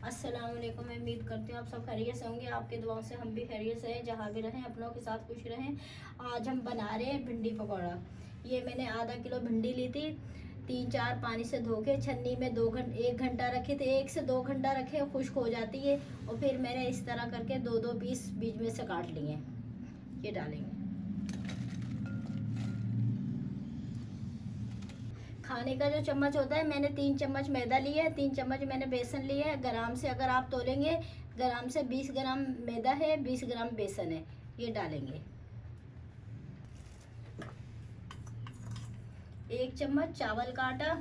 अस्सलाम वालेकुम। मैं उम्मीद करती हूँ आप सब खैरियत से होंगे। आपके दुआओं से हम भी खैरियत से हैं, जहाँ भी रहें अपनों के साथ खुश रहें। आज हम बना रहे हैं भिंडी पकौड़ा। ये मैंने आधा किलो भिंडी ली थी, 3-4 पानी से धो के छन्नी में 1 घंटा रखे थे। 1 से 2 घंटा रखे, खुश्क हो जाती है। और फिर मैंने इस तरह करके 2-2 पीस बीच में से काट लिए। ये डालेंगे। खाने का जो चम्मच होता है, मैंने 3 चम्मच मैदा लिया है, 3 चम्मच मैंने बेसन लिया है। ग्राम से अगर आप तोलेंगे, ग्राम से 20 ग्राम मैदा है, 20 ग्राम बेसन है। ये डालेंगे। 1 चम्मच चावल का आटा,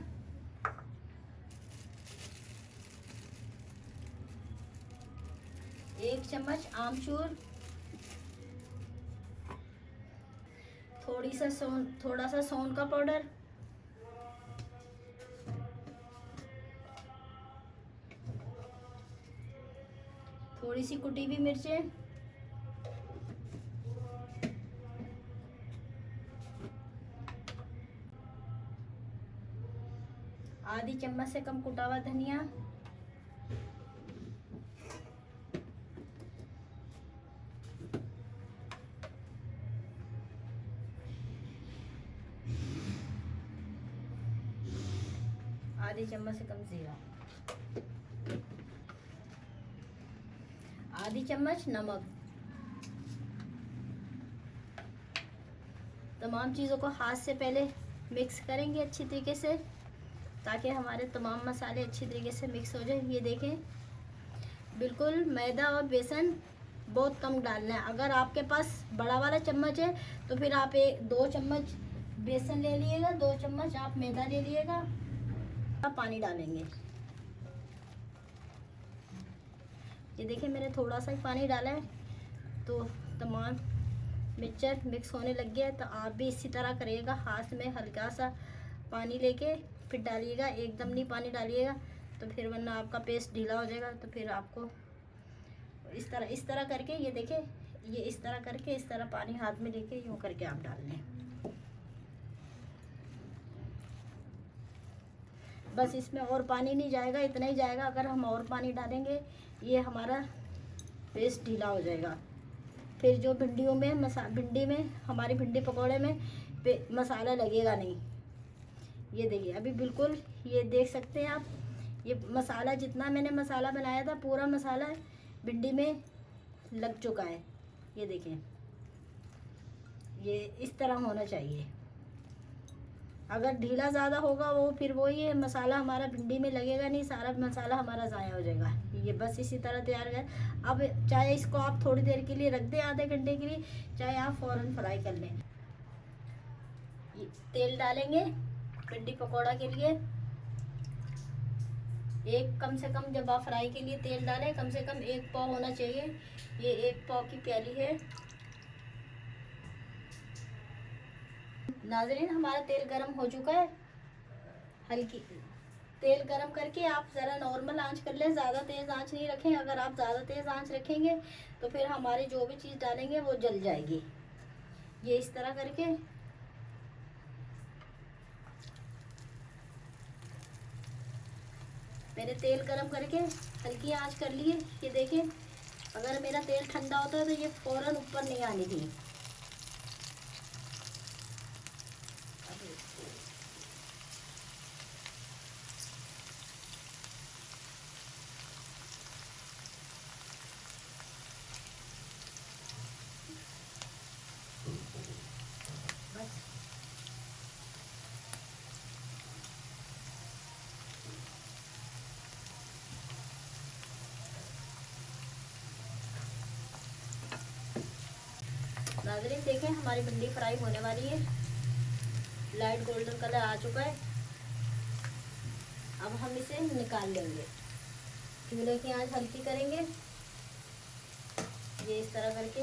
1 चम्मच आमचूर, थोड़ा सा सोन का पाउडर, थोड़ी सी कुटी हुई मिर्चें, आधी चम्मच से कम कुटा हुआ धनिया, आधी चम्मच से कम जीरा, आधी चम्मच नमक। तमाम चीज़ों को हाथ से पहले मिक्स करेंगे अच्छी तरीके से, ताकि हमारे तमाम मसाले अच्छी तरीके से मिक्स हो जाए। ये देखें, बिल्कुल मैदा और बेसन बहुत कम डालना है। अगर आपके पास बड़ा वाला चम्मच है तो फिर आप 2 चम्मच बेसन ले लीजिएगा, 2 चम्मच आप मैदा ले लीजिएगा। अब पानी डालेंगे। ये देखिए, मैंने थोड़ा सा ही पानी डाला है तो तमाम मिक्सचर मिक्स होने लग गया है। तो आप भी इसी तरह करिएगा, हाथ में हल्का सा पानी लेके फिर डालिएगा। एकदम नहीं पानी डालिएगा तो फिर वरना आपका पेस्ट ढीला हो जाएगा। तो फिर आपको इस तरह करके, ये देखिए, ये इस तरह करके, इस तरह पानी हाथ में लेके यूँ करके आप डाल लें। बस इसमें और पानी नहीं जाएगा, इतना ही जाएगा। अगर हम और पानी डालेंगे ये हमारा पेस्ट ढीला हो जाएगा। फिर जो भिंडियों में भिंडी में, हमारी भिंडी पकौड़े में मसाला लगेगा नहीं। ये देखिए, अभी बिल्कुल ये देख सकते हैं आप, ये मसाला जितना मैंने मसाला बनाया था पूरा मसाला भिंडी में लग चुका है। ये देखें, ये इस तरह होना चाहिए। अगर ढीला ज़्यादा होगा वो फिर वही है, मसाला हमारा भिंडी में लगेगा नहीं, सारा मसाला हमारा ज़ाया हो जाएगा। ये बस इसी तरह तैयार कर। अब चाहे इसको आप थोड़ी देर के लिए रख दें, आधे घंटे के लिए, चाहे आप फ़ौरन फ्राई कर लें। ये तेल डालेंगे भिंडी पकौड़ा के लिए। कम से कम जब आप फ्राई के लिए तेल डालें, कम से कम 1 पाव होना चाहिए। ये 1 पाव की प्याली है। नाज़रीन, हमारा तेल गरम हो चुका है। हल्की तेल गरम करके आप ज़रा नॉर्मल आंच कर लें, ज़्यादा तेज़ आंच नहीं रखें। अगर आप ज़्यादा तेज़ आंच रखेंगे तो फिर हमारी जो भी चीज़ डालेंगे वो जल जाएगी। ये इस तरह करके मैंने तेल गरम करके हल्की आंच कर ली है। ये देखें, अगर मेरा तेल ठंडा होता है तो ये फ़ौरन ऊपर नहीं आनी थी। बस नाज़रीन देखें, हमारी भिंडी फ्राई होने वाली है। लाइट गोल्डन कलर आ चुका है। अब हम इसे निकाल लेंगे। चूल्हे की आंच हल्की करेंगे। ये इस तरह करके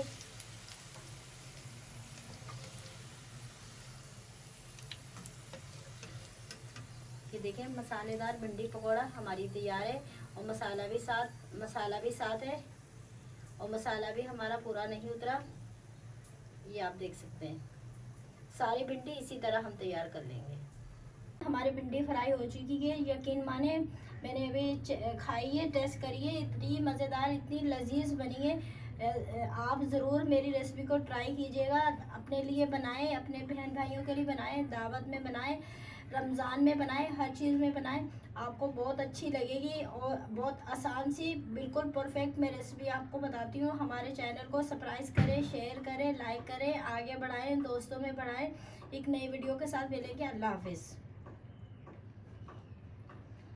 ये देखें, मसालेदार भिंडी पकौड़ा हमारी तैयार है। और मसाला भी साथ है और मसाला भी हमारा पूरा नहीं उतरा। ये आप देख सकते हैं। सारी भिंडी इसी तरह हम तैयार कर लेंगे। हमारी भिंडी फ्राई हो चुकी है, यकीन माने मैंने अभी खाई है, टेस्ट करी है, इतनी मज़ेदार, इतनी लजीज बनी है। आप ज़रूर मेरी रेसिपी को ट्राई कीजिएगा, अपने लिए बनाएं, अपने बहन भाइयों के लिए बनाएं, दावत में बनाएं, रमज़ान में बनाएं, हर चीज़ में बनाएं, आपको बहुत अच्छी लगेगी। और बहुत आसान सी, बिल्कुल परफेक्ट मैं रेसिपी आपको बताती हूँ। हमारे चैनल को सब्सक्राइब करें, शेयर करें, लाइक करें, आगे बढ़ाएं, दोस्तों में बढ़ाएं। एक नई वीडियो के साथ मिलेंगे। अल्लाह हाफिज़।